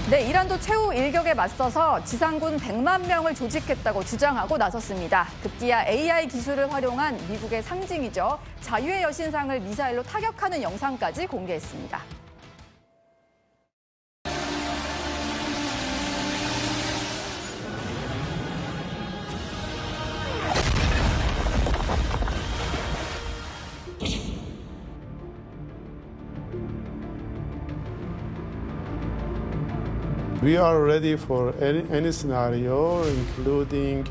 네, 이란도 최후 일격에 맞서서 지상군 100만 명을 조직했다고 주장하고 나섰습니다. 급기야 AI 기술을 활용한 미국의 상징이죠. 자유의 여신상을 미사일로 타격하는 영상까지 공개했습니다. We are ready for any scenario, including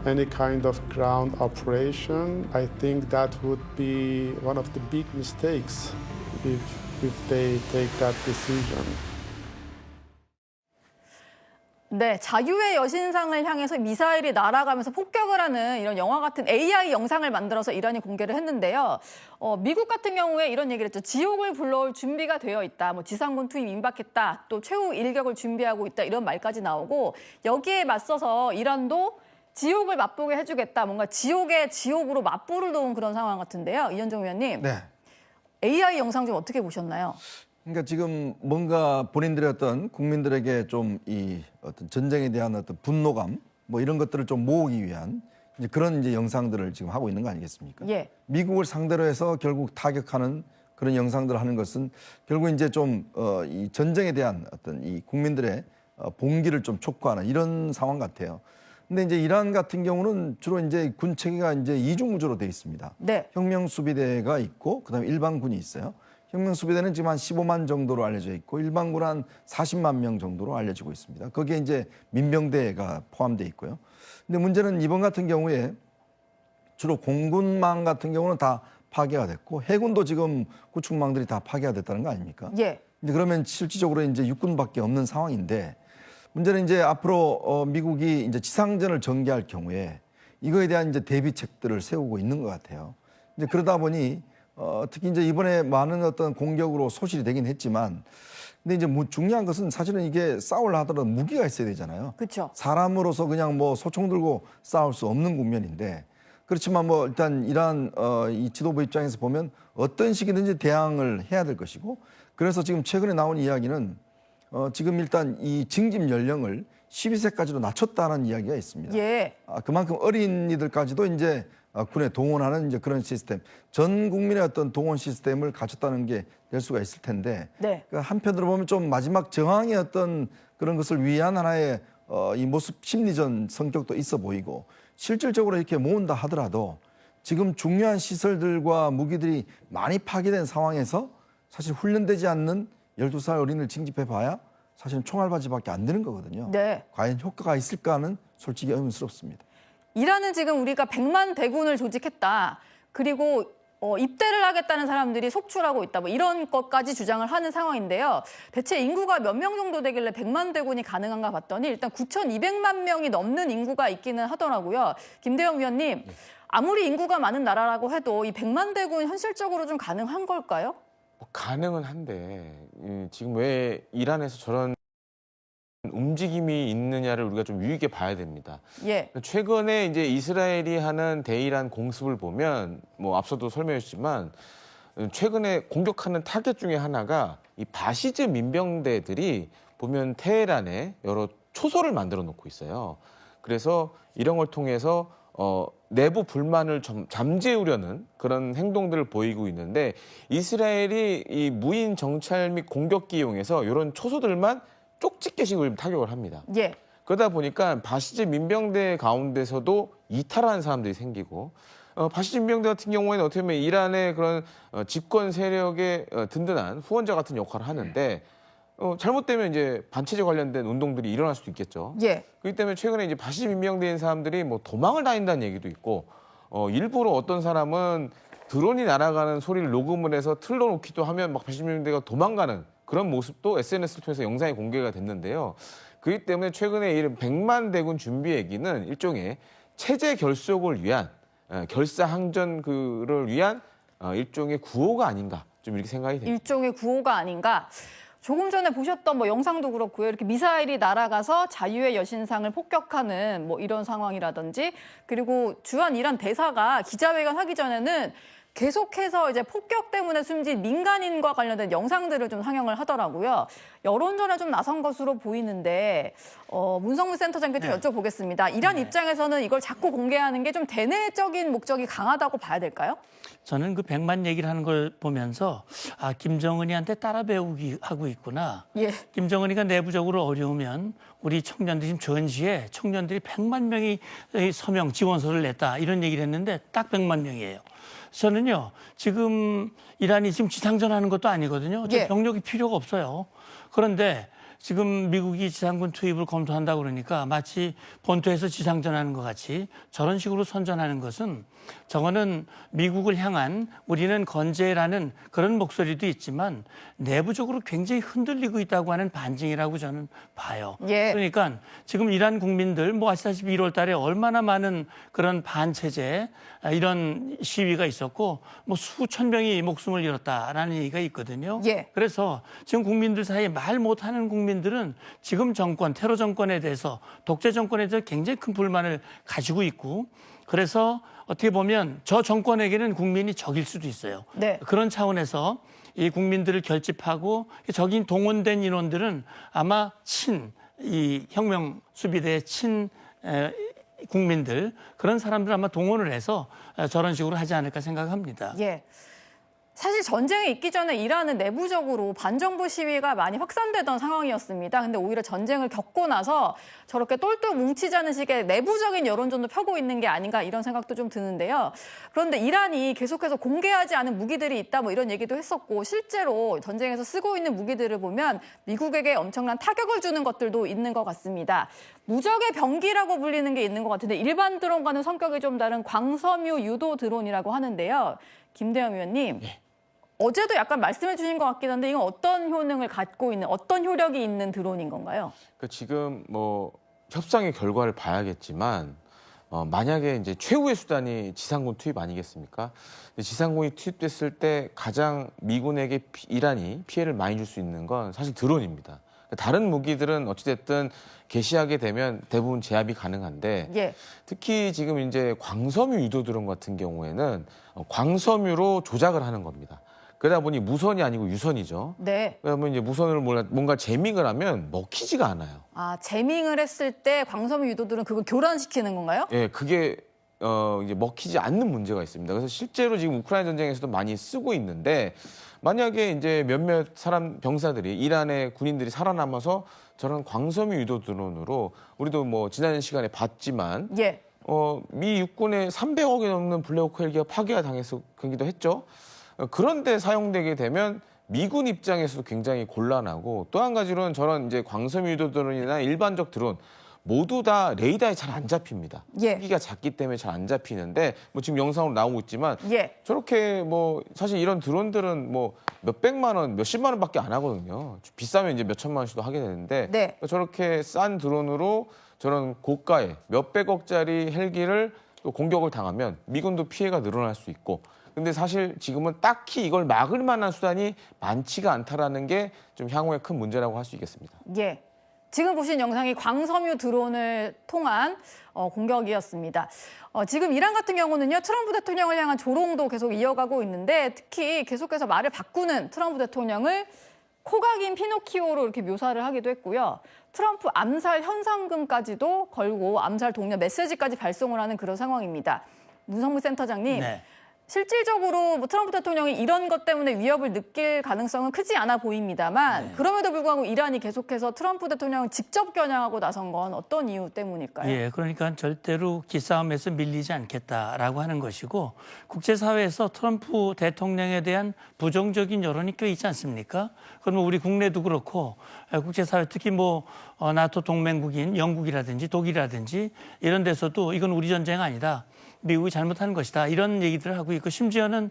any kind of ground operation. I think that would be one of the big mistakes if they take that decision. 네, 자유의 여신상을 향해서 미사일이 날아가면서 폭격을 하는 이런 영화 같은 AI 영상을 만들어서 이란이 공개를 했는데요. 미국 같은 경우에 이런 얘기를 했죠. 지옥을 불러올 준비가 되어 있다. 뭐 지상군 투입 임박했다. 또 최후 일격을 준비하고 있다. 이런 말까지 나오고 여기에 맞서서 이란도 지옥을 맛보게 해주겠다. 뭔가 지옥의 지옥으로 맞불을 놓은 그런 상황 같은데요. 이현정 위원님. 네. AI 영상 좀 어떻게 보셨나요? 그러니까 지금 뭔가 본인들의 어떤 국민들에게 좀 이 어떤 전쟁에 대한 어떤 분노감 뭐 이런 것들을 좀 모으기 위한 이제 그런 이제 영상들을 지금 하고 있는 거 아니겠습니까? 예. 미국을 상대로 해서 결국 타격하는 그런 영상들을 하는 것은 결국 이제 좀 이 전쟁에 대한 어떤 이 국민들의 봉기를 좀 촉구하는 이런 상황 같아요. 근데 이제 이란 같은 경우는 주로 이제 군 체계가 이제 이중구조로 돼 있습니다. 네. 혁명 수비대가 있고 그다음에 일반군이 있어요. 혁명 수비대는 지금 한 15만 정도로 알려져 있고 일반군 한 40만 명 정도로 알려지고 있습니다. 거기에 이제 민병대가 포함되어 있고요. 근데 문제는 이번 같은 경우에 주로 공군망 같은 경우는 다 파괴가 됐고 해군도 지금 구축망들이 다 파괴가 됐다는 거 아닙니까? 예. 근데 그러면 실질적으로 이제 육군밖에 없는 상황인데 문제는 이제 앞으로 미국이 이제 지상전을 전개할 경우에 이거에 대한 이제 대비책들을 세우고 있는 것 같아요. 이제 그러다 보니 특히 이제 이번에 많은 어떤 공격으로 소실이 되긴 했지만, 근데 이제 중요한 것은 사실은 이게 싸우려 하더라도 무기가 있어야 되잖아요. 그렇죠. 사람으로서 그냥 뭐 소총 들고 싸울 수 없는 국면인데, 그렇지만 뭐 일단 이란 이 지도부 입장에서 보면 어떤 식이든지 대항을 해야 될 것이고, 그래서 지금 최근에 나온 이야기는 지금 일단 이 징집 연령을 12세까지로 낮췄다는 이야기가 있습니다. 예. 그만큼 어린이들까지도 이제 군에 동원하는 이제 그런 시스템, 전 국민의 어떤 동원 시스템을 갖췄다는 게 될 수가 있을 텐데, 네. 그러니까 한편으로 보면 좀 마지막 저항의 어떤 그런 것을 위한 하나의 이 모습 심리전 성격도 있어 보이고, 실질적으로 이렇게 모은다 하더라도 지금 중요한 시설들과 무기들이 많이 파괴된 상황에서 사실 훈련되지 않는 12살 어린이를 징집해봐야 사실은 총알바지밖에 안 되는 거거든요. 네. 과연 효과가 있을까는 솔직히 의문스럽습니다. 이란은 지금 우리가 100만 대군을 조직했다. 그리고 입대를 하겠다는 사람들이 속출하고 있다. 뭐 이런 것까지 주장을 하는 상황인데요. 대체 인구가 몇 명 정도 되길래 100만 대군이 가능한가 봤더니 일단 9,200만 명이 넘는 인구가 있기는 하더라고요. 김대영 위원님, 아무리 인구가 많은 나라라고 해도 이 100만 대군 현실적으로 좀 가능한 걸까요? 가능은 한데 지금 왜 이란에서 저런 움직임이 있느냐를 우리가 좀 유의 깊게 봐야 됩니다. 예. 최근에 이제 이스라엘이 하는 대이란 공습을 보면 뭐 앞서도 설명해 주셨지만 최근에 공격하는 타겟 중에 하나가 이 바시즈 민병대들이 보면 테헤란에 여러 초소를 만들어 놓고 있어요. 그래서 이런 걸 통해서 내부 불만을 좀 잠재우려는 그런 행동들을 보이고 있는데 이스라엘이 이 무인 정찰 및 공격기 이용해서 이런 초소들만 쪽집게식으로 타격을 합니다. 예. 그러다 보니까 바시즈 민병대 가운데서도 이탈하는 사람들이 생기고 바시즈 민병대 같은 경우에는 어떻게 보면 이란의 그런 집권 세력의 든든한 후원자 같은 역할을 하는데 잘못되면 이제 반체제 관련된 운동들이 일어날 수도 있겠죠. 예. 그렇기 때문에 최근에 이제 바시즈 민병대인 사람들이 뭐 도망을 다닌다는 얘기도 있고 일부러 어떤 사람은 드론이 날아가는 소리를 녹음을 해서 틀어놓기도 하면 막 바시즈 민병대가 도망가는 그런 모습도 SNS를 통해서 영상이 공개가 됐는데요. 그렇기 때문에 최근에 이런 100만 대군 준비 얘기는 일종의 체제 결속을 위한 결사항전을 위한 일종의 구호가 아닌가 좀 이렇게 생각이 됩니다. 일종의 구호가 아닌가. 조금 전에 보셨던 뭐 영상도 그렇고요. 이렇게 미사일이 날아가서 자유의 여신상을 폭격하는 뭐 이런 상황이라든지 그리고 주한 이란 대사가 기자회견 하기 전에는 계속해서 이제 폭격 때문에 숨진 민간인과 관련된 영상들을 좀 상영을 하더라고요. 여론전에 좀 나선 것으로 보이는데 문성문 센터장께 좀 여쭤보겠습니다. 이란 입장에서는 이걸 자꾸 공개하는 게 좀 대내적인 목적이 강하다고 봐야 될까요? 저는 그 100만 얘기를 하는 걸 보면서 아, 김정은이한테 따라 배우기 하고 있구나. 예. 김정은이가 내부적으로 어려우면 우리 청년들이 지금 전시에 청년들이 100만 명이 서명 지원서를 냈다 이런 얘기를 했는데 딱 100만 명이에요. 저는요 지금 이란이 지금 지상전하는 것도 아니거든요. 예. 병력이 필요가 없어요. 그런데 지금 미국이 지상군 투입을 검토한다고 그러니까 마치 본토에서 지상전하는 것 같이 저런 식으로 선전하는 것은 저거는 미국을 향한 우리는 건재라는 그런 목소리도 있지만 내부적으로 굉장히 흔들리고 있다고 하는 반증이라고 저는 봐요. 예. 그러니까 지금 이란 국민들 뭐 아시다시피 1월 달에 얼마나 많은 그런 반체제 이런 시위가 있었고 뭐 수천 명이 목숨을 잃었다라는 얘기가 있거든요. 예. 그래서 지금 국민들 사이에 말 못하는 국민들은 지금 정권, 테러 정권에 대해서 독재 정권에 대해서 굉장히 큰 불만을 가지고 있고 그래서 어떻게 보면 저 정권에게는 국민이 적일 수도 있어요. 네. 그런 차원에서 이 국민들을 결집하고 저기 동원된 인원들은 아마 이 혁명 수비대의 국민들 그런 사람들 아마 동원을 해서 저런 식으로 하지 않을까 생각합니다. 예. 사실 전쟁이 있기 전에 이란은 내부적으로 반정부 시위가 많이 확산되던 상황이었습니다. 근데 오히려 전쟁을 겪고 나서 저렇게 똘똘 뭉치자는 식의 내부적인 여론전도 펴고 있는 게 아닌가 이런 생각도 좀 드는데요. 그런데 이란이 계속해서 공개하지 않은 무기들이 있다 뭐 이런 얘기도 했었고 실제로 전쟁에서 쓰고 있는 무기들을 보면 미국에게 엄청난 타격을 주는 것들도 있는 것 같습니다. 무적의 병기라고 불리는 게 있는 것 같은데 일반 드론과는 성격이 좀 다른 광섬유 유도 드론이라고 하는데요. 김대영 의원님. 어제도 약간 말씀해 주신 것 같긴 한데 이건 어떤 효능을 갖고 있는 어떤 효력이 있는 드론인 건가요? 지금 뭐 협상의 결과를 봐야겠지만 만약에 이제 최후의 수단이 지상군 투입 아니겠습니까? 지상군이 투입됐을 때 가장 미군에게 이란이 피해를 많이 줄 수 있는 건 사실 드론입니다. 다른 무기들은 어찌됐든 개시하게 되면 대부분 제압이 가능한데 예. 특히 지금 이제 광섬유 유도 드론 같은 경우에는 광섬유로 조작을 하는 겁니다. 그러다 보니 무선이 아니고 유선이죠. 네. 그러면 이제 무선을 뭔가 재밍을 하면 먹히지가 않아요. 아, 재밍을 했을 때 광섬유 유도들은 그걸 교란시키는 건가요? 예, 그게 이제 먹히지 않는 문제가 있습니다. 그래서 실제로 지금 우크라이나 전쟁에서도 많이 쓰고 있는데 만약에 이제 몇몇 병사들이 이란의 군인들이 살아남아서 저런 광섬유 유도 드론으로 우리도 뭐 지난 시간에 봤지만 예. 미 육군의 300억이 넘는 블랙호크 헬기가 파괴가 당했기도 했죠. 그런데 사용되게 되면 미군 입장에서도 굉장히 곤란하고 또 한 가지로는 저런 이제 광섬유 유도 드론이나 일반적 드론 모두 다 레이더에 잘 안 잡힙니다. 예. 크기가 작기 때문에 잘 안 잡히는데 뭐 지금 영상으로 나오고 있지만 예. 저렇게 뭐 사실 이런 드론들은 뭐 몇백만 원, 몇십만 원밖에 안 하거든요. 비싸면 이제 몇천만 원씩도 하게 되는데 네. 저렇게 싼 드론으로 저런 고가의 몇백억짜리 헬기를 또 공격을 당하면 미군도 피해가 늘어날 수 있고 근데 사실 지금은 딱히 이걸 막을 만한 수단이 많지가 않다라는 게 좀 향후에 큰 문제라고 할 수 있겠습니다. 예. 지금 보신 영상이 광섬유 드론을 통한 공격이었습니다. 지금 이란 같은 경우는요, 트럼프 대통령을 향한 조롱도 계속 이어가고 있는데 특히 계속해서 말을 바꾸는 트럼프 대통령을 코가 긴 피노키오로 이렇게 묘사를 하기도 했고요. 트럼프 암살 현상금까지도 걸고 암살 독려 메시지까지 발송을 하는 그런 상황입니다. 문성무 센터장님. 네. 실질적으로 뭐 트럼프 대통령이 이런 것 때문에 위협을 느낄 가능성은 크지 않아 보입니다만 그럼에도 불구하고 이란이 계속해서 트럼프 대통령을 직접 겨냥하고 나선 건 어떤 이유 때문일까요? 예, 그러니까 절대로 기싸움에서 밀리지 않겠다라고 하는 것이고 국제사회에서 트럼프 대통령에 대한 부정적인 여론이 꽤 있지 않습니까? 그러면 우리 국내도 그렇고 국제사회 특히 뭐 나토 동맹국인 영국이라든지 독일이라든지 이런 데서도 이건 우리 전쟁 아니다. 미국이 잘못한 것이다. 이런 얘기들을 하고 있고 심지어는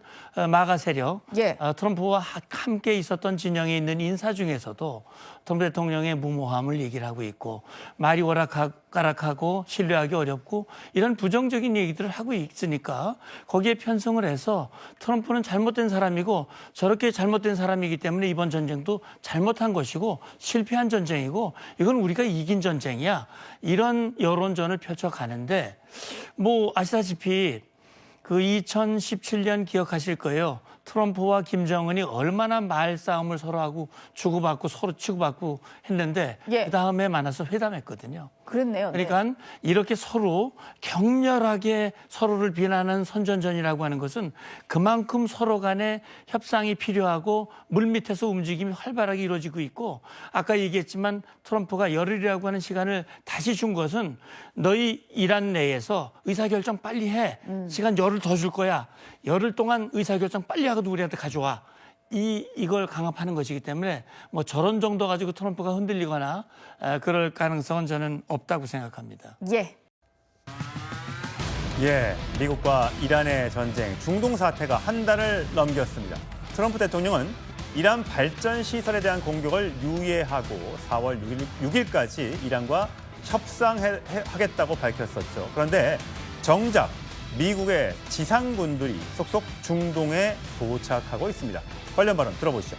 마가 세력, 예. 트럼프와 함께 있었던 진영에 있는 인사 중에서도 트럼프 대통령의 무모함을 얘기를 하고 있고 말이 오락가락하고 신뢰하기 어렵고 이런 부정적인 얘기들을 하고 있으니까 거기에 편성을 해서 트럼프는 잘못된 사람이고 저렇게 잘못된 사람이기 때문에 이번 전쟁도 잘못한 것이고 실패한 전쟁이고 이건 우리가 이긴 전쟁이야. 이런 여론전을 펼쳐가는데 뭐 아시다시피 그 2017년 기억하실 거예요. 트럼프와 김정은이 얼마나 말싸움을 서로 하고 주고받고 서로 치고받고 했는데 예. 그다음에 만나서 회담했거든요. 그랬네요. 네. 그러니까 이렇게 서로 격렬하게 서로를 비난하는 선전전이라고 하는 것은 그만큼 서로 간에 협상이 필요하고 물밑에서 움직임이 활발하게 이루어지고 있고 아까 얘기했지만 트럼프가 열흘이라고 하는 시간을 다시 준 것은 너희 이란 내에서 의사결정 빨리 해. 시간 열흘 더 줄 거야. 열흘 동안 의사결정 빨리 하고 우리한테 가져와. 이걸 강압하는 것이기 때문에 뭐 저런 정도 가지고 트럼프가 흔들리거나 그럴 가능성은 저는 없다고 생각합니다. 예. 예, 미국과 이란의 전쟁, 중동 사태가 한 달을 넘겼습니다. 트럼프 대통령은 이란 발전 시설에 대한 공격을 유예하고 4월 6일까지 이란과 협상하겠다고 밝혔었죠. 그런데 정작 미국의 지상군들이 속속 중동에 도착하고 있습니다. 관련 발언 들어보시죠.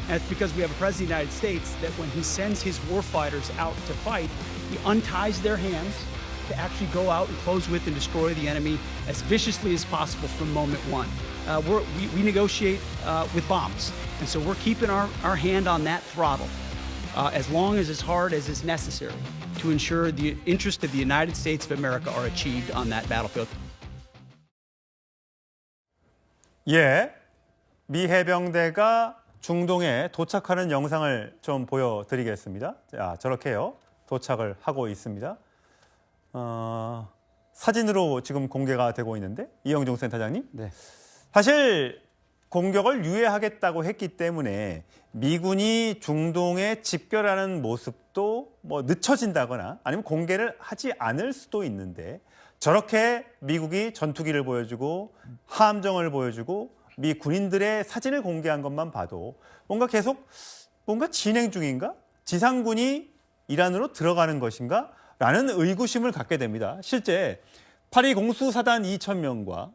That's because we have a president of the United States that when he sends his warfighters out to fight, he unties their hands to actually go out and close with and destroy the enemy as viciously as possible from moment one. We negotiate with bombs, and so we're keeping our hand on that throttle as long as hard as is necessary to ensure the interests of the United States of America are achieved on that battlefield. 예, 미 해병대가 중동에 도착하는 영상을 좀 보여드리겠습니다. 자, 저렇게요. 도착을 하고 있습니다. 사진으로 지금 공개가 되고 있는데 이영종 센터장님. 네. 사실 공격을 유예하겠다고 했기 때문에 미군이 중동에 집결하는 모습도 뭐 늦춰진다거나 아니면 공개를 하지 않을 수도 있는데 저렇게 미국이 전투기를 보여주고 함정을 보여주고 미 군인들의 사진을 공개한 것만 봐도 뭔가 진행 중인가? 지상군이 이란으로 들어가는 것인가? 라는 의구심을 갖게 됩니다. 실제 파리 공수사단 2,000명과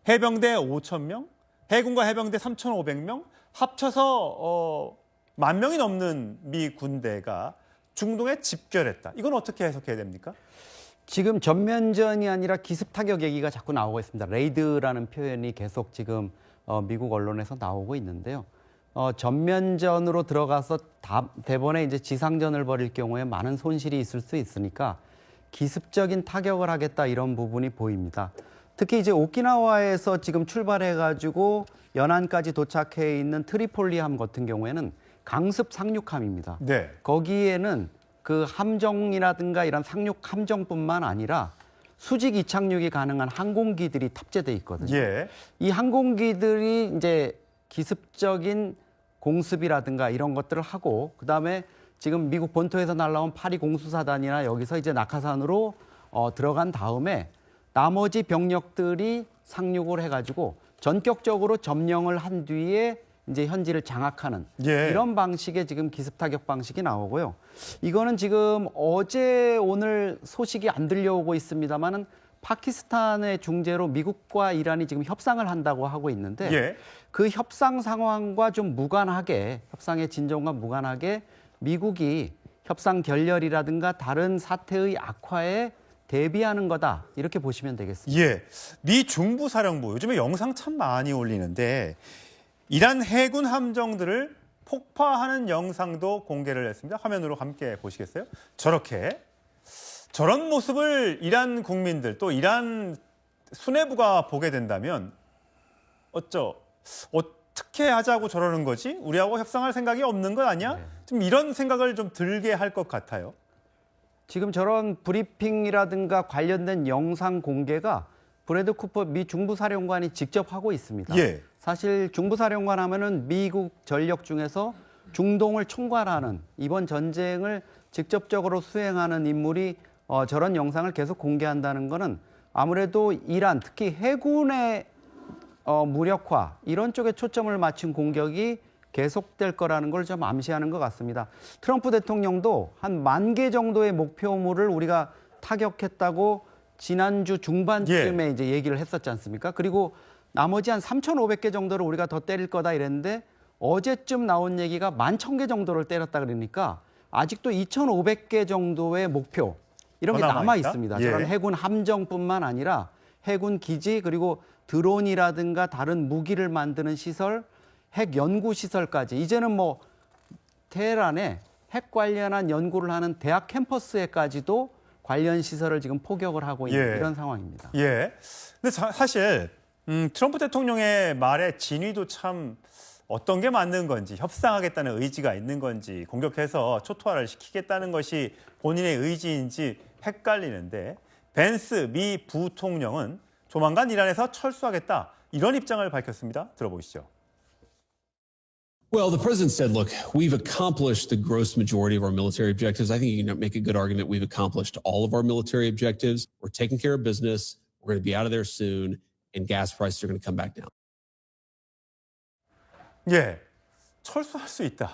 해병대 5,000명, 해군과 해병대 3,500명 합쳐서 10,000명이 넘는 미 군대가 중동에 집결했다. 이건 어떻게 해석해야 됩니까? 지금 전면전이 아니라 기습 타격 얘기가 자꾸 나오고 있습니다. 레이드라는 표현이 계속 지금 미국 언론에서 나오고 있는데요. 전면전으로 들어가서 대번에 이제 지상전을 벌일 경우에 많은 손실이 있을 수 있으니까 기습적인 타격을 하겠다 이런 부분이 보입니다. 특히 이제 오키나와에서 지금 출발해가지고 연안까지 도착해 있는 트리폴리함 같은 경우에는 강습 상륙함입니다. 네. 거기에는 그 함정이라든가 이런 상륙 함정뿐만 아니라 수직 이착륙이 가능한 항공기들이 탑재돼 있거든요. 예. 이 항공기들이 이제 기습적인 공습이라든가 이런 것들을 하고 그다음에 지금 미국 본토에서 날라온 파리 공수사단이나 여기서 이제 낙하산으로 들어간 다음에 나머지 병력들이 상륙을 해가지고 전격적으로 점령을 한 뒤에 이제 현지를 장악하는 예. 이런 방식의 지금 기습 타격 방식이 나오고요. 이거는 지금 어제 오늘 소식이 안 들려오고 있습니다만은 파키스탄의 중재로 미국과 이란이 지금 협상을 한다고 하고 있는데 예. 그 협상 상황과 좀 무관하게 협상의 진전과 무관하게 미국이 협상 결렬이라든가 다른 사태의 악화에 대비하는 거다 이렇게 보시면 되겠습니다. 예. 미 중부사령부 요즘에 영상 참 많이 올리는데 이란 해군 함정들을 폭파하는 영상도 공개를 했습니다. 화면으로 함께 보시겠어요? 저런 모습을 이란 국민들 또 이란 수뇌부가 보게 된다면 어떻게 하자고 저러는 거지? 우리하고 협상할 생각이 없는 것 아니야? 좀 이런 생각을 좀 들게 할 것 같아요. 지금 저런 브리핑이라든가 관련된 영상 공개가 브래드 쿠퍼 미 중부사령관이 직접 하고 있습니다. 예. 사실 중부사령관 하면은 미국 전력 중에서 중동을 총괄하는 이번 전쟁을 직접적으로 수행하는 인물이 저런 영상을 계속 공개한다는 거는 아무래도 이란 특히 해군의 무력화 이런 쪽에 초점을 맞춘 공격이 계속될 거라는 걸 좀 암시하는 것 같습니다. 트럼프 대통령도 한 10,000개 정도의 목표물을 우리가 타격했다고 지난주 중반쯤에 이제 얘기를 했었지 않습니까? 그리고 나머지 한 3,500개 정도를 우리가 더 때릴 거다 이랬는데 어제쯤 나온 얘기가 11,000개 정도를 때렸다 그러니까 아직도 2,500개 정도의 목표 이런 게 남아 있습니다. 저런 해군 함정뿐만 아니라 해군 기지 그리고 드론이라든가 다른 무기를 만드는 시설, 핵 연구 시설까지 이제는 뭐 테헤란에 핵 관련한 연구를 하는 대학 캠퍼스에까지도 관련 시설을 지금 포격을 하고 있는 이런 상황입니다. 예. 근데 사실 트럼프 대통령의 말에 진위도 참 어떤 게 맞는 건지 협상하겠다는 의지가 있는 건지 공격해서 초토화를 시키겠다는 것이 본인의 의지인지 헷갈리는데 벤스 미 부통령은 조만간 이란에서 철수하겠다 이런 입장을 밝혔습니다. 들어보시죠. Well, the president said, look, we've accomplished the gross majority of our military objectives. I think you can make a good argument we've accomplished all of our military objectives. We're taking care of business. We're going to be out of there soon, and gas prices are going to come back down. 예, 철수할 수 있다.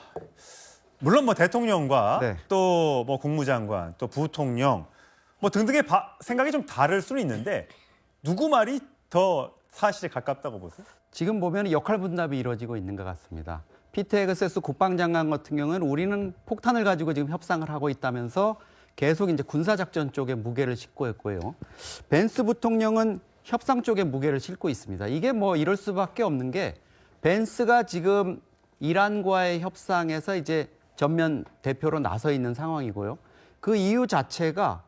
물론 뭐 대통령과 또 뭐 국무장관, 또 부통령 뭐 등등의 생각이 좀 다를 수는 있는데 누구 말이 더 사실에 가깝다고 보세요? 지금 보면 역할 분담이 이루어지고 있는 것 같습니다. 피트 헤그세스 국방장관 같은 경우는 우리는 폭탄을 가지고 지금 협상을 하고 있다면서 계속 이제 군사작전 쪽에 무게를 싣고 있고요. 벤스 부통령은 협상 쪽에 무게를 싣고 있습니다. 이게 뭐 이럴 수밖에 없는 게 벤스가 지금 이란과의 협상에서 이제 전면 대표로 나서 있는 상황이고요. 그 이유 자체가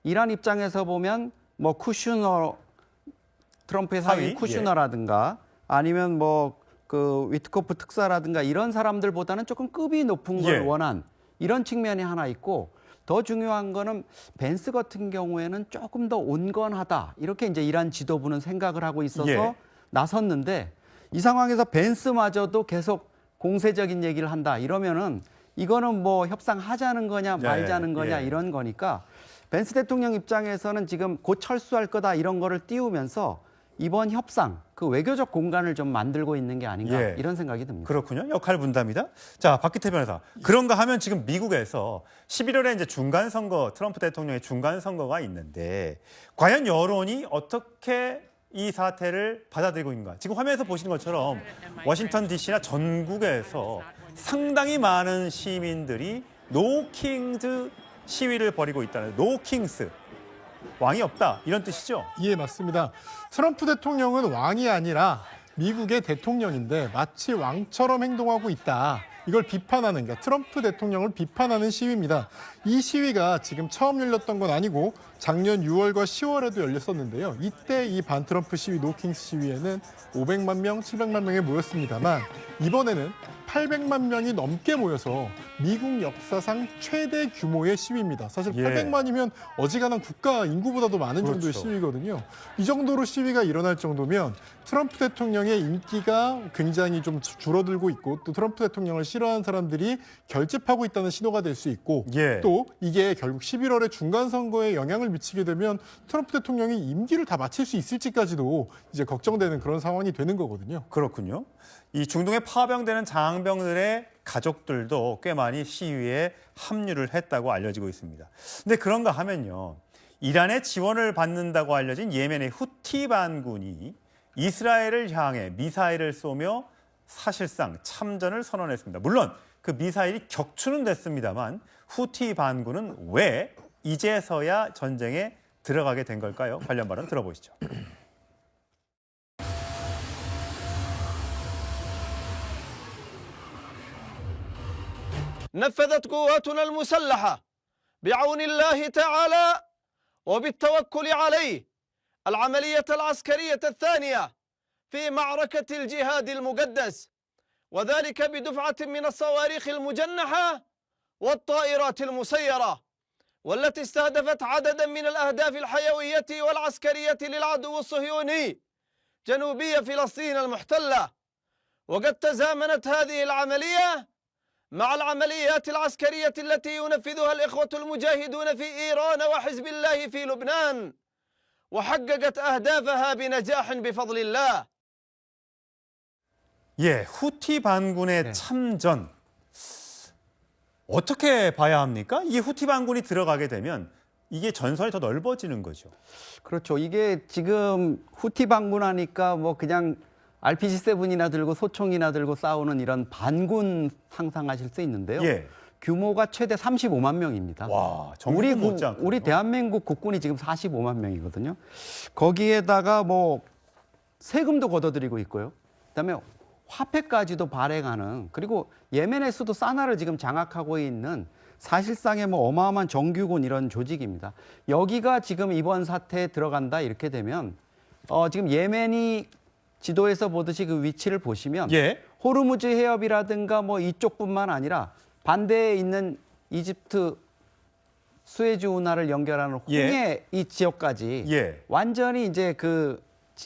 이란 입장에서 보면 뭐 쿠슈너 트럼프의 사위 쿠슈너라든가 아니면 뭐 그 위트코프 특사라든가 이런 사람들보다는 조금 급이 높은 걸 원한 이런 측면이 하나 있고 더 중요한 거는 벤스 같은 경우에는 조금 더 온건하다 이렇게 이제 이란 지도부는 생각을 하고 있어서 나섰는데 이 상황에서 벤스마저도 계속 공세적인 얘기를 한다 이러면은 이거는 뭐 협상하자는 거냐 말자는 거냐 이런 거니까 벤스 대통령 입장에서는 지금 곧 철수할 거다 이런 거를 띄우면서 이번 협상, 그 외교적 공간을 좀 만들고 있는 게 아닌가 이런 생각이 듭니다. 그렇군요. 역할 분담이다. 자, 박기태 변호사. 그런가 하면 지금 미국에서 11월에 이제 중간 선거, 트럼프 대통령의 중간 선거가 있는데 과연 여론이 어떻게 이 사태를 받아들이고 있는가? 지금 화면에서 보시는 것처럼 워싱턴 DC나 전국에서 상당히 많은 시민들이 노 킹즈 시위를 벌이고 있다는 노 킹스. 왕이 없다 이런 뜻이죠? 예, 맞습니다. 트럼프 대통령은 왕이 아니라 미국의 대통령인데 마치 왕처럼 행동하고 있다. 이걸 비판하는, 그러니까 트럼프 대통령을 비판하는 시위입니다. 이 시위가 지금 처음 열렸던 건 아니고 작년 6월과 10월에도 열렸었는데요. 이때 이 반트럼프 시위, 노킹스 시위에는 500만 명, 700만 명이 모였습니다만 이번에는 800만 명이 넘게 모여서 미국 역사상 최대 규모의 시위입니다. 사실 800만이면 어지간한 국가 인구보다도 많은 정도의 시위거든요. 이 정도로 시위가 일어날 정도면 트럼프 대통령의 인기가 굉장히 좀 줄어들고 있고 또 트럼프 대통령을 싫어하는 사람들이 결집하고 있다는 신호가 될 수 있고 또 이게 결국 11월에 중간 선거에 영향을 미치게 되면 트럼프 대통령이 임기를 다 마칠 수 있을지까지도 이제 걱정되는 그런 상황이 되는 거거든요. 그렇군요. 이 중동에 파병되는 장병들의 가족들도 꽤 많이 시위에 합류를 했다고 알려지고 있습니다. 근데 그런가 하면요. 이란의 지원을 받는다고 알려진 예멘의 후티 반군이 이스라엘을 향해 미사일을 쏘며 사실상 참전을 선언했습니다. 물론 그 미사일이 격추는 됐습니다만 후티 반군은 왜 이제서야 전쟁에 들어가게 된 걸까요? 관련 발언 들어보시죠. نفذت قواتنا المسلحة بعون الله تعالى وبالتوكل عليه العملية العسكرية الثانية في معركة الجهاد المقدس وذلك بدفعة من الصواريخ المجنحة والطائرات المسيرة والتي استهدفت عددا من الأهداف الحيوية والعسكرية للعدو الصهيوني جنوبي فلسطين المحتلة وقد تزامنت هذه العملية مع العمليات العسكرية التي ينفذها الإخوة المجاهدون في إيران وحزب الله في لبنان وحققت أهدافها بنجاح بفضل الله. 예, 후티 반군의 참전 어떻게 봐야 합니까? 이 후티 반군이 들어가게 되면 이게 전선이 더 넓어지는 거죠. 그렇죠. 이게 지금 후티 반군하니까 뭐 그냥 RPG-7이나 들고 소총이나 들고 싸우는 이런 반군 상상하실 수 있는데요. 예. 규모가 최대 35만 명입니다. 와, 정규군 못지않고. 우리 대한민국 국군이 지금 45만 명이거든요. 거기에다가 뭐 세금도 걷어들이고 있고요. 그다음에 화폐까지도 발행하는, 그리고 예멘의 수도 사나를 지금 장악하고 있는 사실상의 뭐 어마어마한 정규군 이런 조직입니다. 여기가 지금 이번 사태에 들어간다 이렇게 되면 지금 예멘이 지도에서 보듯이 그 위치를 보시면 예. 호르무즈 해협이라든가 뭐 이쪽뿐만 아니라 반대에 있는 이집트 수에즈 운하를 연결하는 홍해 이 지역까지 예. 완전히 이제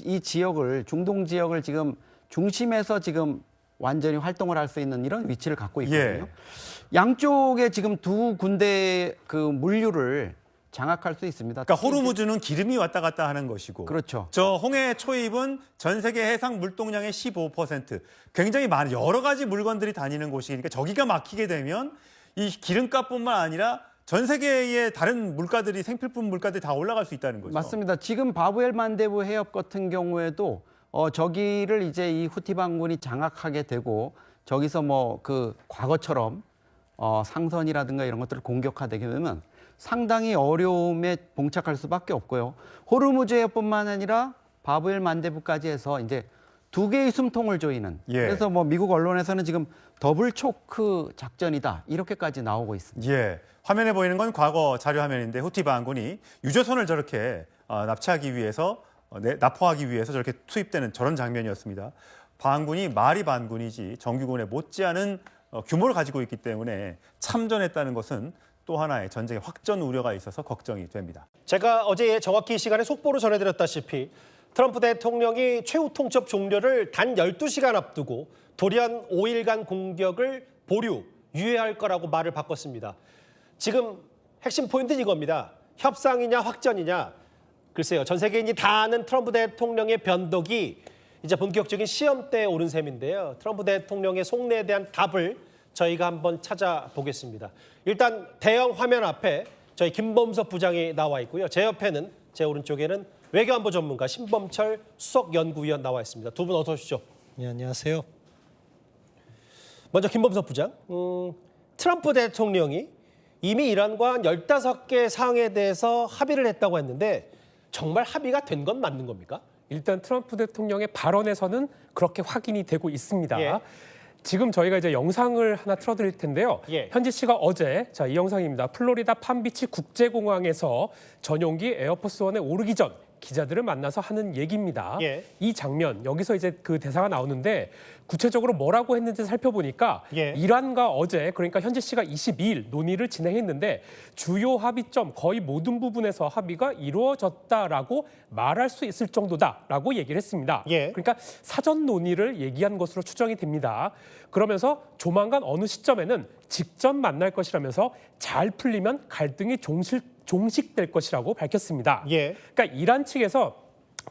이 지역을, 중동 지역을 지금 중심에서 지금 완전히 활동을 할 수 있는 이런 위치를 갖고 있거든요. 양쪽에 지금 두 군데의 그 물류를 장악할 수 있습니다. 그러니까 호르무즈는 기름이 왔다 갔다 하는 것이고, 그렇죠. 저 홍해 초입은 전 세계 해상 물동량의 15%, 굉장히 많은 여러 가지 물건들이 다니는 곳이니까 저기가 막히게 되면 이 기름값뿐만 아니라 전 세계의 다른 물가들이, 생필품 물가들이 다 올라갈 수 있다는 거죠. 맞습니다. 지금 바브엘 만데브 해협 같은 경우에도 저기를 이제 이 후티 반군이 장악하게 되고 저기서 뭐 그 과거처럼 상선이라든가 이런 것들을 공격하게 되면 상당히 어려움에 봉착할 수밖에 없고요. 호르무즈 해협뿐만 아니라 바브엘 만데브까지 해서 이제 두 개의 숨통을 조이는. 그래서 뭐 미국 언론에서는 지금 더블 초크 작전이다 이렇게까지 나오고 있습니다. 예, 화면에 보이는 건 과거 자료 화면인데 후티 반군이 유조선을 저렇게 납치하기 위해서 납포하기 위해서 저렇게 투입되는 저런 장면이었습니다. 반군이 말이 반군이지 정규군에 못지않은 규모를 가지고 있기 때문에 참전했다는 것은 또 하나의 전쟁의 확전 우려가 있어서 걱정이 됩니다. 제가 어제 정확히 이 시간에 속보로 전해드렸다시피 트럼프 대통령이 최후 통첩 종료를 단 12시간 앞두고 돌연 5일간 공격을 보류, 유예할 거라고 말을 바꿨습니다. 지금 핵심 포인트는 이겁니다. 협상이냐 확전이냐. 글쎄요, 전 세계인이 다 아는 트럼프 대통령의 변덕이 이제 본격적인 시험대에 오른 셈인데요. 트럼프 대통령의 속내에 대한 답을 저희가 한번 찾아보겠습니다. 일단 대형 화면 앞에 저희 김범석 부장이 나와 있고요. 제 옆에는, 제 오른쪽에는 외교안보 전문가 신범철 수석연구위원 나와 있습니다. 두 분 어서 오시죠. 네, 안녕하세요. 먼저 김범석 부장, 트럼프 대통령이 이미 이란과 15개 사항에 대해서 합의를 했다고 했는데 정말 합의가 된 건 맞는 겁니까? 일단 트럼프 대통령의 발언에서는 그렇게 확인이 되고 있습니다. 예. 지금 저희가 이제 영상을 하나 틀어드릴 텐데요. 예. 현지 시각 어제, 자, 이 영상입니다. 플로리다 팜비치 국제공항에서 전용기 에어포스원에 오르기 전 기자들을 만나서 하는 얘기입니다. 예. 이 장면, 여기서 이제 그 대사가 나오는데 구체적으로 뭐라고 했는지 살펴보니까 예. 이란과 어제, 그러니까 현지 시각 22일 논의를 진행했는데 주요 합의점 거의 모든 부분에서 합의가 이루어졌다라고 말할 수 있을 정도다라고 얘기를 했습니다. 예. 그러니까 사전 논의를 얘기한 것으로 추정이 됩니다. 그러면서 조만간 어느 시점에는 직접 만날 것이라면서 잘 풀리면 갈등이 종식될 것이라고 밝혔습니다. 예. 그러니까 이란 측에서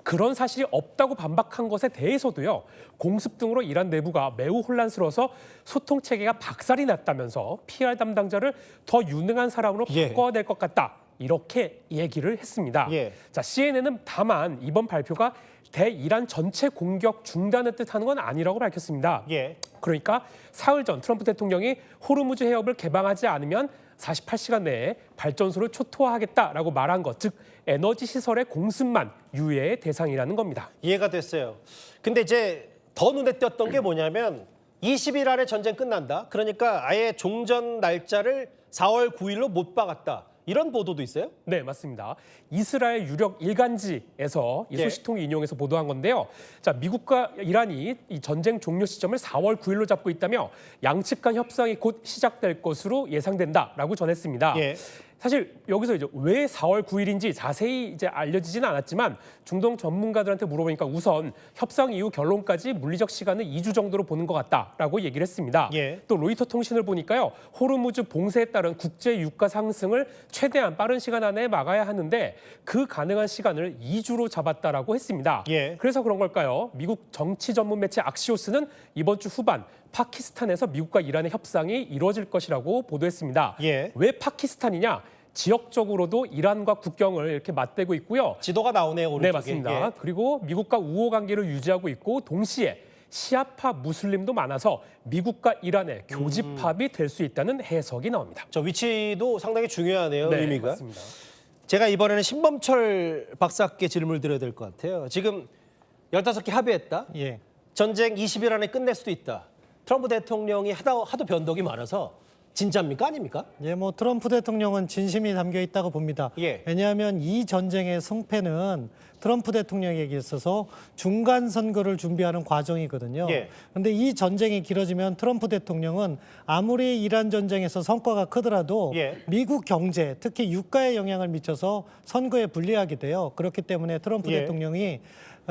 그런 사실이 없다고 반박한 것에 대해서도요. 공습 등으로 이란 내부가 매우 혼란스러워서 소통 체계가 박살이 났다면서 PR 담당자를 더 유능한 사람으로 바꿔야 될 것 같다. 이렇게 얘기를 했습니다. 예. 자, CNN은 다만 이번 발표가 대이란 전체 공격 중단을 뜻하는 건 아니라고 밝혔습니다. 예. 그러니까 사흘 전 트럼프 대통령이 호르무즈 해협을 개방하지 않으면 48시간 내에 발전소를 초토화하겠다라고 말한 것, 즉 에너지 시설의 공습만 유예의 대상이라는 겁니다. 이해가 됐어요. 근데 이제 더 눈에 띄었던 게 뭐냐면 20일 안에 전쟁 끝난다. 그러니까 아예 종전 날짜를 4월 9일로 못 박았다. 이런 보도도 있어요? 네, 맞습니다. 이스라엘 유력 일간지에서 이 소식통이 인용해서 보도한 건데요. 자, 미국과 이란이 이 전쟁 종료 시점을 4월 9일로 잡고 있다며 양측 간 협상이 곧 시작될 것으로 예상된다라고 전했습니다. 예. 사실 여기서 이제 왜 4월 9일인지 자세히 이제 알려지지는 않았지만 중동 전문가들한테 물어보니까 우선 협상 이후 결론까지 물리적 시간은 2주 정도로 보는 것 같다라고 얘기를 했습니다. 예. 또 로이터 통신을 보니까요. 호르무즈 봉쇄에 따른 국제 유가 상승을 최대한 빠른 시간 안에 막아야 하는데 그 가능한 시간을 2주로 잡았다라고 했습니다. 예. 그래서 그런 걸까요? 미국 정치 전문 매체 악시오스는 이번 주 후반 파키스탄에서 미국과 이란의 협상이 이루어질 것이라고 보도했습니다. 예. 왜 파키스탄이냐? 지역적으로도 이란과 국경을 이렇게 맞대고 있고요. 지도가 나오네요, 오른쪽에. 네, 맞습니다. 예. 그리고 미국과 우호 관계를 유지하고 있고 동시에 시아파 무슬림도 많아서 미국과 이란의 교집합이 될 수 있다는 해석이 나옵니다. 저 위치도 상당히 중요하네요, 네, 의미가. 맞습니다. 제가 이번에는 신범철 박사께 질문을 드려야 될 것 같아요. 지금 15개 합의했다. 예. 전쟁 20일 안에 끝낼 수도 있다. 트럼프 대통령이 하도 변덕이 많아서 진짜입니까? 아닙니까? 예, 뭐 트럼프 대통령은 진심이 담겨 있다고 봅니다. 예. 왜냐하면 이 전쟁의 승패는 트럼프 대통령에게 있어서 중간 선거를 준비하는 과정이거든요. 예. 그런데 이 전쟁이 길어지면 트럼프 대통령은 아무리 이란 전쟁에서 성과가 크더라도 예. 미국 경제, 특히 유가에 영향을 미쳐서 선거에 불리하게 돼요. 그렇기 때문에 트럼프 예. 대통령이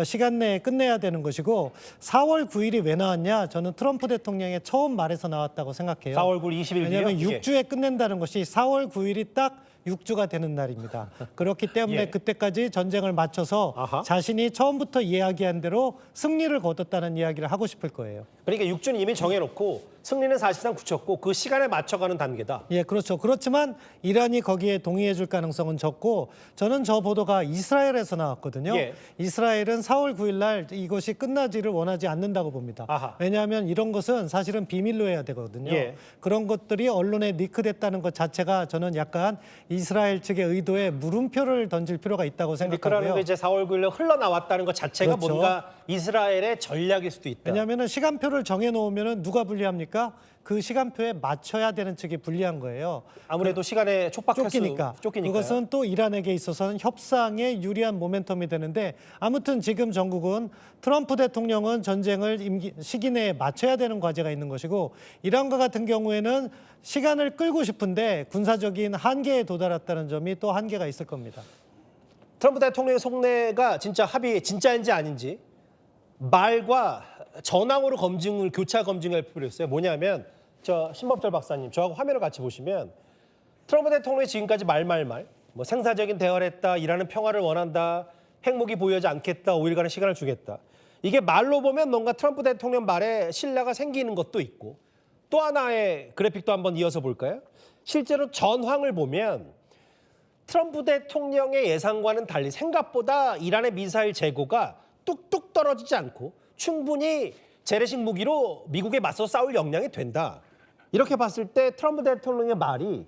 시간 내에 끝내야 되는 것이고 4월 9일이 왜 나왔냐? 저는 트럼프 대통령의 처음 말에서 나왔다고 생각해요. 4월 9일 20일 왜냐하면 뒤요? 예. 6주에 끝낸다는 것이 4월 9일이 딱 6주가 되는 날입니다. 그렇기 때문에 예. 그때까지 전쟁을 마쳐서 아하. 자신이 처음부터 이야기한 대로 승리를 거뒀다는 이야기를 하고 싶을 거예요. 그러니까 6주는 이미 정해놓고 승리는 사실상 굳혔고 그 시간에 맞춰가는 단계다. 예, 그렇죠. 그렇지만 이란이 거기에 동의해 줄 가능성은 적고 저는 저 보도가 이스라엘에서 나왔거든요. 예. 이스라엘은 4월 9일 날 이것이 끝나지를 원하지 않는다고 봅니다. 아하. 왜냐하면 이런 것은 사실은 비밀로 해야 되거든요. 예. 그런 것들이 언론에 리크됐다는 것 자체가 저는 약간 이스라엘 측의 의도에 물음표를 던질 필요가 있다고 그러는 생각하고요. 게 이제 4월 9일에 흘러나왔다는 것 자체가 그렇죠. 뭔가 이스라엘의 전략일 수도 있다. 왜냐하면 시간표를 정해놓으면 누가 불리합니까? 그 시간표에 맞춰야 되는 측이 불리한 거예요. 아무래도 시간에 촉박할 쫓기니까. 쫓기니까요. 그것은 또 이란에게 있어서는 협상에 유리한 모멘텀이 되는데 아무튼 지금 전국은 트럼프 대통령은 전쟁을 시기 내에 맞춰야 되는 과제가 있는 것이고 이란과 같은 경우에는 시간을 끌고 싶은데 군사적인 한계에 도달했다는 점이 또 한계가 있을 겁니다. 트럼프 대통령의 속내가 진짜 합의 진짜인지 아닌지 말과 전황으로 교차 검증할 필요가 있어요. 뭐냐면 저 신범철 박사님 저하고 화면을 같이 보시면 트럼프 대통령이 지금까지 뭐 생사적인 대화를 했다, 이란은 평화를 원한다, 핵무기 보유하지 않겠다, 5일간의 시간을 주겠다. 이게 말로 보면 뭔가 트럼프 대통령 말에 신뢰가 생기는 것도 있고 또 하나의 그래픽도 한번 이어서 볼까요? 실제로 전황을 보면 트럼프 대통령의 예상과는 달리 생각보다 이란의 미사일 재고가 뚝뚝 떨어지지 않고 충분히 재래식 무기로 미국에 맞서 싸울 역량이 된다. 이렇게 봤을 때 트럼프 대통령의 말이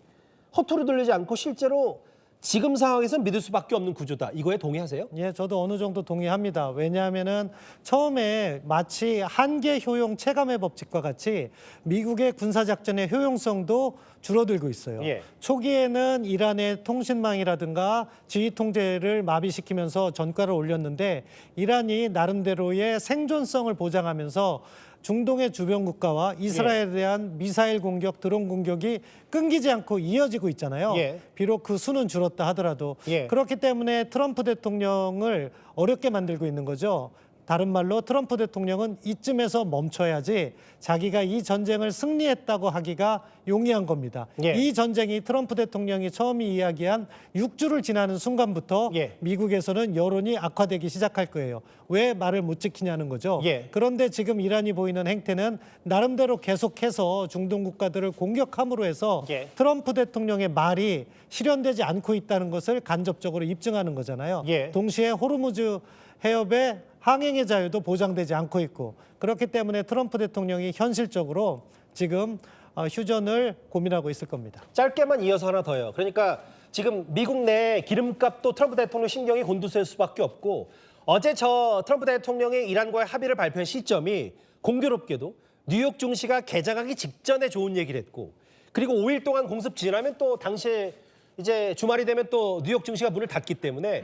허투루 들리지 않고 실제로 지금 상황에서 믿을 수밖에 없는 구조다. 이거에 동의하세요? 예, 저도 어느 정도 동의합니다. 왜냐하면은 처음에 마치 한계 효용 체감의 법칙과 같이 미국의 군사작전의 효용성도 줄어들고 있어요. 예. 초기에는 이란의 통신망이라든가 지휘 통제를 마비시키면서 전가를 올렸는데 이란이 나름대로의 생존성을 보장하면서 중동의 주변 국가와 이스라엘에 대한 미사일 공격, 드론 공격이 끊기지 않고 이어지고 있잖아요. 예. 비록 그 수는 줄었다 하더라도. 예. 그렇기 때문에 트럼프 대통령을 어렵게 만들고 있는 거죠. 다른 말로 트럼프 대통령은 이쯤에서 멈춰야지 자기가 이 전쟁을 승리했다고 하기가 용이한 겁니다. 예. 이 전쟁이 트럼프 대통령이 처음 이야기한 6주를 지나는 순간부터 예. 미국에서는 여론이 악화되기 시작할 거예요. 왜 말을 못 지키냐는 거죠. 예. 그런데 지금 이란이 보이는 행태는 나름대로 계속해서 중동 국가들을 공격함으로 해서 예. 트럼프 대통령의 말이 실현되지 않고 있다는 것을 간접적으로 입증하는 거잖아요. 예. 동시에 호르무즈 해협의 항행의 자유도 보장되지 않고 있고 그렇기 때문에 트럼프 대통령이 현실적으로 지금 휴전을 고민하고 있을 겁니다. 짧게만 이어서 하나 더요. 그러니까 지금 미국 내 기름값도 트럼프 대통령 신경이 곤두셀 수밖에 없고 어제 저 트럼프 대통령이 이란과의 합의를 발표한 시점이 공교롭게도 뉴욕 증시가 개장하기 직전에 좋은 얘기를 했고 그리고 5일 동안 공습 지나면 또 당시에 이제 주말이 되면 또 뉴욕 증시가 문을 닫기 때문에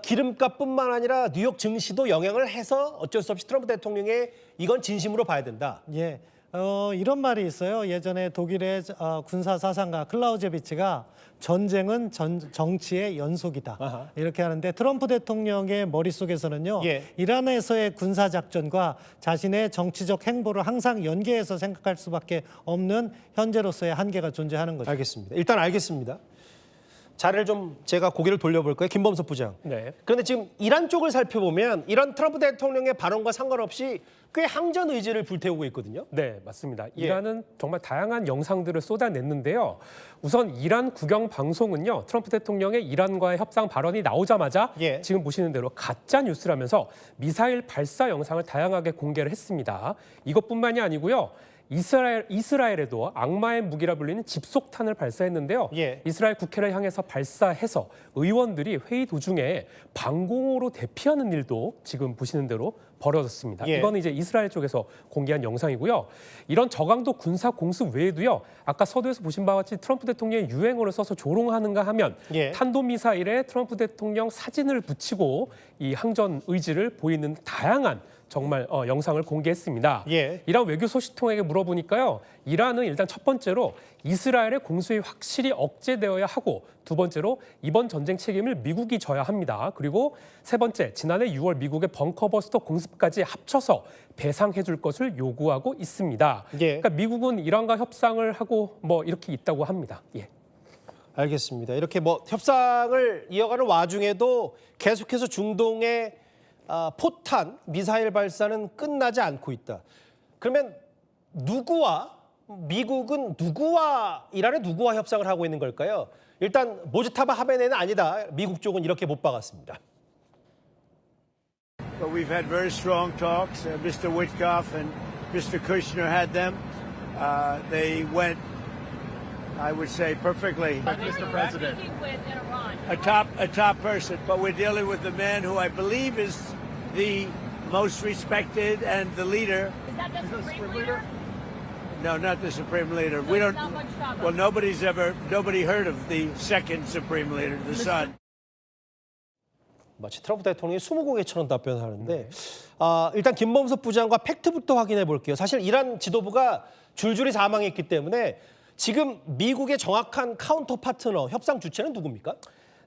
기름값뿐만 아니라 뉴욕 증시도 영향을 해서 어쩔 수 없이 트럼프 대통령의 이건 진심으로 봐야 된다. 예, 이런 말이 있어요. 예전에 독일의 군사 사상가 클라우제비치가 전쟁은 정치의 연속이다. 아하. 이렇게 하는데 트럼프 대통령의 머릿속에서는요. 예. 이란에서의 군사작전과 자신의 정치적 행보를 항상 연계해서 생각할 수밖에 없는 현재로서의 한계가 존재하는 거죠. 알겠습니다. 일단 알겠습니다. 자리를 좀 제가 고개를 돌려볼까요? 김범석 부장. 네. 그런데 지금 이란 쪽을 살펴보면 이런 트럼프 대통령의 발언과 상관없이 꽤 항전 의지를 불태우고 있거든요. 네, 맞습니다. 예. 이란은 정말 다양한 영상들을 쏟아냈는데요. 우선 이란 국영 방송은요, 트럼프 대통령의 이란과의 협상 발언이 나오자마자 예. 지금 보시는 대로 가짜 뉴스라면서 미사일 발사 영상을 다양하게 공개를 했습니다. 이것뿐만이 아니고요. 이스라엘에도 악마의 무기라 불리는 집속탄을 발사했는데요. 예. 이스라엘 국회를 향해서 발사해서 의원들이 회의 도중에 방공호로 대피하는 일도 지금 보시는 대로 벌어졌습니다. 예. 이거는 이제 이스라엘 쪽에서 공개한 영상이고요. 이런 저강도 군사 공습 외에도요. 아까 서두에서 보신 바와 같이 트럼프 대통령이 유행어를 써서 조롱하는가 하면 예. 탄도미사일에 트럼프 대통령 사진을 붙이고 이 항전 의지를 보이는 다양한 정말 영상을 공개했습니다. 예. 이란 외교 소식통에게 물어보니까요. 이란은 일단 첫 번째로 이스라엘의 공수위 확실히 억제되어야 하고 두 번째로 이번 전쟁 책임을 미국이 져야 합니다. 그리고 세 번째, 지난해 6월 미국의 벙커버스터 공습까지 합쳐서 배상해 줄 것을 요구하고 있습니다. 예. 그러니까 미국은 이란과 협상을 하고 뭐 이렇게 있다고 합니다. 예. 알겠습니다. 이렇게 뭐 협상을 이어가는 와중에도 계속해서 중동의 포탄, 미사일 발사는 끝나지 않고 있다. 그러면 미국은 이란의 누구와 협상을 하고 있는 걸까요? 일단 모즈타바 하메네이는 아니다. 미국 쪽은 이렇게 못 박았습니다. But we've had very strong talks. Mr. Witkoff and Mr. Kushner had them. They went, I would say, perfectly. Mr. President. A top person, but we're dealing with the man who I believe is the most respected and the leader. Is that the Supreme Leader? No, not the Supreme Leader. We don't. Well, nobody heard of the second Supreme Leader, the son. 마치 트럼프 대통령이 20곡에처럼 답변하는데 일단 김범석 부장과 팩트부터 확인해 볼게요. 사실 이란 지도부가 줄줄이 사망했기 때문에 지금 미국의 정확한 카운터 파트너, 협상 주체는 누굽니까?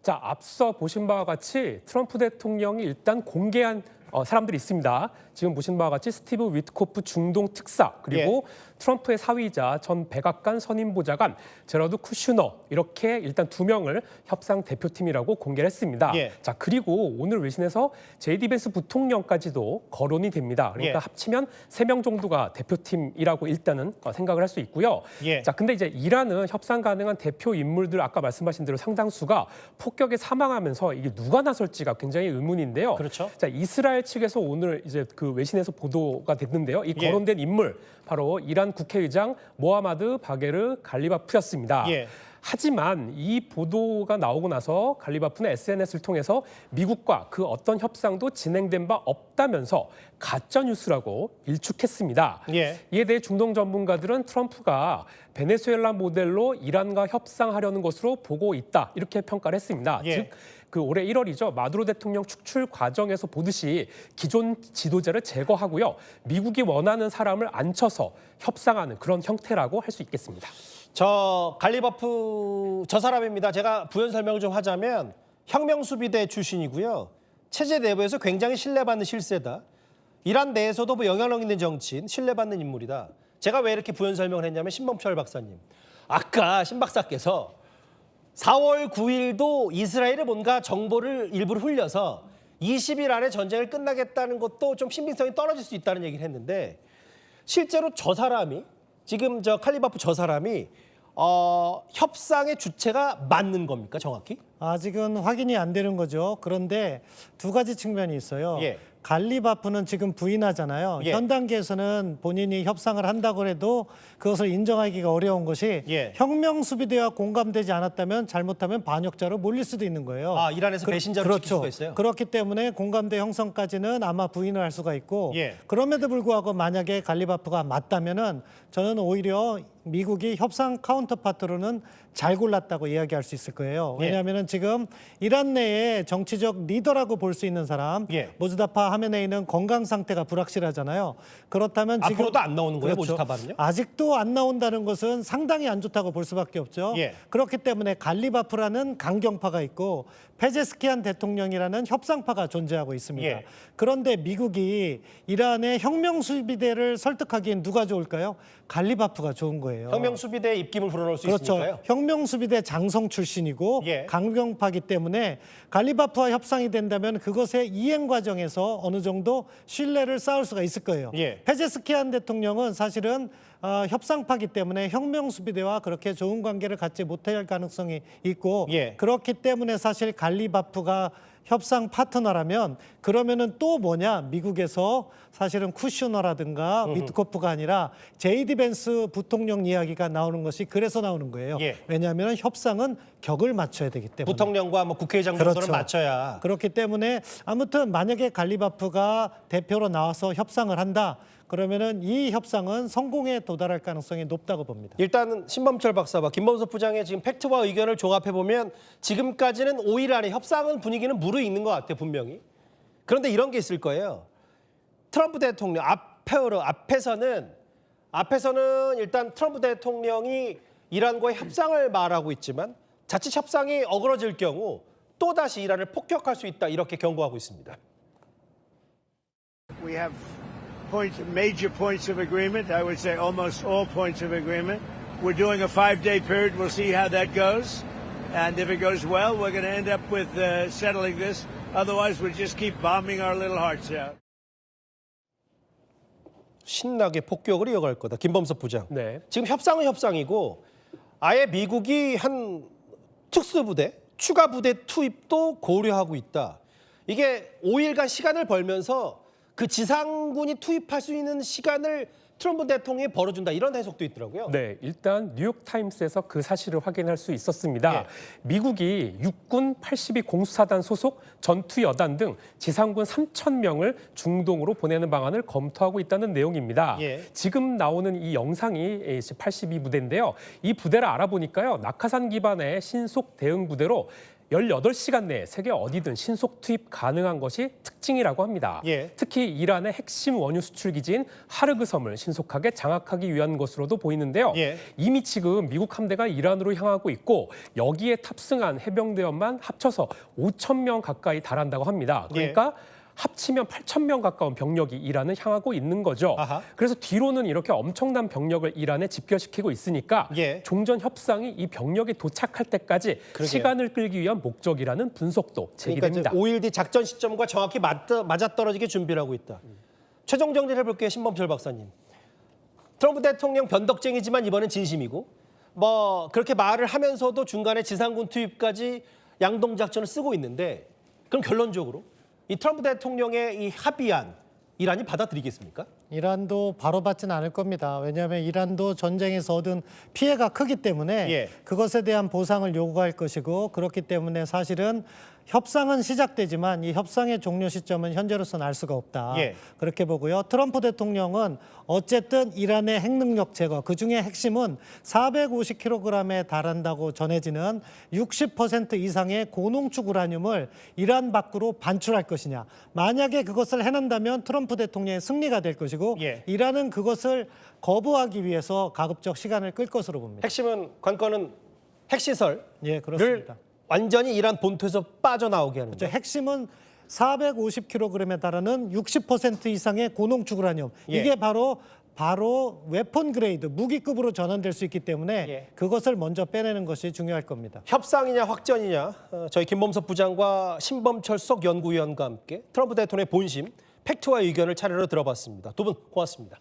자, 앞서 보신 바와 같이 트럼프 대통령이 일단 공개한 사람들이 있습니다. 지금 보신 바와 같이 스티브 위트코프 중동 특사, 그리고 트럼프의 사위이자 전 백악관 선임보좌관 제러드 쿠슈너, 이렇게 일단 2명을 협상 대표팀이라고 공개를 했습니다. 자, 그리고 오늘 외신에서 제이디 벤스 부통령까지도 거론이 됩니다. 그러니까 합치면 3명 정도가 대표팀이라고 일단은 생각을 할 수 있고요. 자, 근데 이제 이란은 협상 가능한 대표 인물들 아까 말씀하신 대로 상당수가 폭격에 사망하면서 이게 누가 나설지가 굉장히 의문인데요. 그렇죠. 자, 이스라엘 측에서 오늘 이제 그 외신에서 보도가 됐는데요. 이 거론된 인물 바로 이란 국회의장 모하마드 바게르 갈리바프였습니다. 하지만 이 보도가 나오고 나서 갈리바프는 SNS를 통해서 미국과 그 어떤 협상도 진행된 바 없다면서 가짜 뉴스라고 일축했습니다. 이에 대해 중동 전문가들은 트럼프가 베네수엘라 모델로 이란과 협상하려는 것으로 보고 있다, 이렇게 평가를 했습니다. 즉, 그 올해 1월이죠. 마두로 대통령 축출 과정에서 보듯이 기존 지도자를 제거하고요. 미국이 원하는 사람을 앉혀서 협상하는 그런 형태라고 할 수 있겠습니다. 갈리바프 저 사람입니다. 제가 부연 설명을 좀 하자면 혁명수비대 출신이고요. 체제 내부에서 굉장히 신뢰받는 실세다. 이란 내에서도 뭐 영향력 있는 정치인, 신뢰받는 인물이다. 제가 왜 이렇게 부연 설명을 했냐면 신범철 박사님. 아까 신 박사께서 4월 9일도 이스라엘에 뭔가 정보를 일부러 흘려서 20일 안에 전쟁을 끝나겠다는 것도 좀 신빙성이 떨어질 수 있다는 얘기를 했는데 실제로 저 사람이 지금 칼리바프 저 사람이 협상의 주체가 맞는 겁니까, 정확히? 아직은 확인이 안 되는 거죠. 그런데 두 가지 측면이 있어요. 갈리바프는 지금 부인하잖아요. 현 단계에서는 본인이 협상을 한다고 해도 그것을 인정하기가 어려운 것이 혁명수비대와 공감되지 않았다면 잘못하면 반역자로 몰릴 수도 있는 거예요. 이란에서 배신자로 찍힐 수가 있어요. 그렇기 때문에 공감대 형성까지는 아마 부인을 할 수가 있고 그럼에도 불구하고 만약에 갈리바프가 맞다면은 저는 오히려 미국이 협상 카운터파트로는 잘 골랐다고 이야기할 수 있을 거예요. 왜냐하면 지금 이란 내에 정치적 리더라고 볼 수 있는 사람 모즈다파 하메네이는 건강 상태가 불확실하잖아요. 그렇다면 지금 앞으로도 안 나오는 거예요, 그렇죠. 모지타바는요? 아직도 안 나온다는 것은 상당히 안 좋다고 볼 수밖에 없죠. 예. 그렇기 때문에 갈리바프라는 강경파가 있고 페제스키안 대통령이라는 협상파가 존재하고 있습니다. 예. 그런데 미국이 이란의 혁명수비대를 설득하기엔 누가 좋을까요? 갈리바프가 좋은 거예요. 혁명수비대에 입김을 불어넣을 수 그렇죠. 있으니까요. 혁명수비대 장성 출신이고 예. 강경파기 때문에 갈리바프와 협상이 된다면 그것의 이행 과정에서 어느 정도 신뢰를 쌓을 수가 있을 거예요. 예. 페제스키안 대통령은 사실은 협상파기 때문에 혁명수비대와 그렇게 좋은 관계를 갖지 못할 가능성이 있고 예. 그렇기 때문에 사실 갈리바프가 협상 파트너라면 그러면은 또 뭐냐 미국에서 사실은 쿠슈너라든가 위트코프가 아니라 제이디 벤스 부통령 이야기가 나오는 것이 그래서 나오는 거예요. 예. 왜냐하면 협상은 격을 맞춰야 되기 때문에. 부통령과 뭐 국회의장 정도는 그렇죠. 맞춰야. 그렇기 때문에 아무튼 만약에 갈리바프가 대표로 나와서 협상을 한다. 그러면은 이 협상은 성공에 도달할 가능성이 높다고 봅니다. 일단 신범철 박사와 김범석 부장의 지금 팩트와 의견을 종합해 보면 지금까지는 5일 안에 협상은 분위기는 무르익는 것 같아요, 분명히. 그런데 이런 게 있을 거예요. 트럼프 대통령 앞에서는 일단 트럼프 대통령이 이란과의 협상을 말하고 있지만 자칫 협상이 어그러질 경우 또 다시 이란을 폭격할 수 있다 이렇게 경고하고 있습니다. We have major points of agreement. I would say almost all points of agreement. We're doing a 5-day period. We'll see how that goes. And if it goes well, we're going to end up with settling this. Otherwise, we'll just keep bombing our little hearts out. 신나게 폭격을 이어갈 거다. 김범석 부장. 네. 지금 협상은 협상이고 아예 미국이 한 특수부대, 추가 부대 투입도 고려하고 있다. 이게 5일간 시간을 벌면서 그 지상군이 투입할 수 있는 시간을 트럼프 대통령이 벌어준다 이런 해석도 있더라고요. 네, 일단 뉴욕타임스에서 그 사실을 확인할 수 있었습니다. 예. 미국이 육군 82 공수사단 소속 전투여단 등 지상군 3,000명을 중동으로 보내는 방안을 검토하고 있다는 내용입니다. 예. 지금 나오는 이 영상이 82 부대인데요. 이 부대를 알아보니까요. 낙하산 기반의 신속 대응 부대로 18시간 내에 세계 어디든 신속 투입 가능한 것이 특징이라고 합니다. 예. 특히 이란의 핵심 원유 수출 기지인 하르그 섬을 신속하게 장악하기 위한 것으로도 보이는데요. 예. 이미 지금 미국 함대가 이란으로 향하고 있고 여기에 탑승한 해병대원만 합쳐서 5,000명 가까이 달한다고 합니다. 그러니까 합치면 8,000명 가까운 병력이 이란을 향하고 있는 거죠. 아하. 그래서 뒤로는 이렇게 엄청난 병력을 이란에 집결시키고 있으니까 예. 종전 협상이 이 병력이 도착할 때까지 그러게요. 시간을 끌기 위한 목적이라는 분석도 그러니까 이제 제기됩니다. 5일 뒤 작전 시점과 정확히 맞아떨어지게 준비를 하고 있다. 최종 정리를 해볼게요. 신범철 박사님. 트럼프 대통령 변덕쟁이지만 이번엔 진심이고 뭐 그렇게 말을 하면서도 중간에 지상군 투입까지 양동작전을 쓰고 있는데 그럼 결론적으로 이 트럼프 대통령의 이 합의안 이란이 받아들이겠습니까? 이란도 바로 받지는 않을 겁니다. 왜냐하면 이란도 전쟁에서 얻은 피해가 크기 때문에 예. 그것에 대한 보상을 요구할 것이고 그렇기 때문에 사실은 협상은 시작되지만 이 협상의 종료 시점은 현재로서는 알 수가 없다. 예. 그렇게 보고요. 트럼프 대통령은 어쨌든 이란의 핵능력 제거, 그중에 핵심은 450kg에 달한다고 전해지는 60% 이상의 고농축 우라늄을 이란 밖으로 반출할 것이냐. 만약에 그것을 해낸다면 트럼프 대통령의 승리가 될 것이고 예. 이란은 그것을 거부하기 위해서 가급적 시간을 끌 것으로 봅니다. 핵심은 관건은 핵시설을 예, 그렇습니다. 완전히 이란 본토에서 빠져나오게 하는 그렇죠. 거죠. 핵심은 450kg에 달하는 60% 이상의 고농축 우라늄. 예. 이게 바로 웨폰 그레이드, 무기급으로 전환될 수 있기 때문에 예. 그것을 먼저 빼내는 것이 중요할 겁니다. 협상이냐 확전이냐 저희 김범석 부장과 신범철 수석 연구위원과 함께 트럼프 대통령의 본심, 팩트와 의견을 차례로 들어봤습니다. 두 분 고맙습니다.